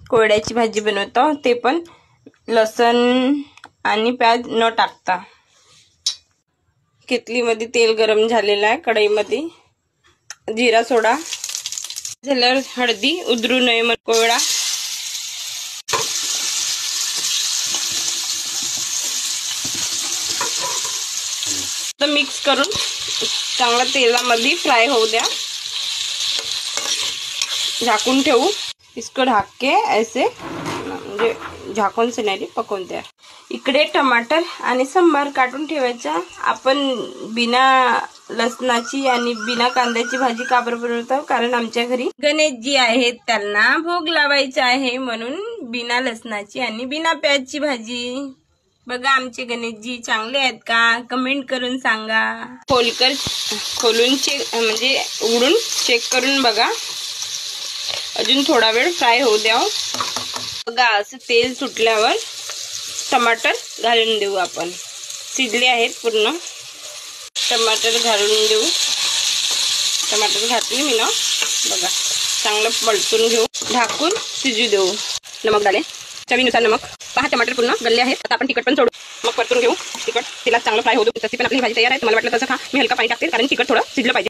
कोरड्याची भाजी बनवतो, ते पण लसण आणि प्याज न टाकता। केतलीमध्ये तेल गरम झालेलं आहे, कढईमध्ये जिरा सोडा झाल्यावर हळदी, उधरू नये म्हणून कोरडा, तर मिक्स करून चांगला तेलामध्ये फ्राय होऊ द्या। झाकून ठेवू, इसको ढक के ऐसे म्हणजे झाकून से नाही पकवून द्या। इकडे टमाटर आणि सांबार काटून ठेवायचा। आपण बिना लसणाची आणि बिना कांद्याची भाजी का बरं बनवतो, कारण आमच्या घरी गणेशजी आहेत, त्यांना भोग लावायचा आहे, म्हणून बिना लसणाची आणि बिना प्याजची भाजी। बघा आमचे गणेशजी चांगले आहेत का, कमेंट करून सांगा। खोलून म्हणजे उघडून चेक करून बघा, अजून थोडा वेळ फ्राय होऊ द्या। बघा असं तेल सुटल्यावर टमाटर घालून देऊ आपण। शिजले आहेत पूर्ण, टमाटर घालून देऊ। टमाटर घातली मी ना, बघा चांगलं परतून घेऊ, ढाकून शिजू देऊ। नमक डाले, चवीनुसार नमक। पहा टमाटर पूर्ण गलले आहेत, आता आपण तिखट पण सोडू, मग परतून घेऊ। तिखट तेलात चांगलं फ्राय होऊ देऊ। तशी पण आपली भाजी तयार आहे, तुम्हाला वाटलं तसं खा, मी हलका पाणी टाकते कारण तिखट थोडं शिजलं पाहिजे।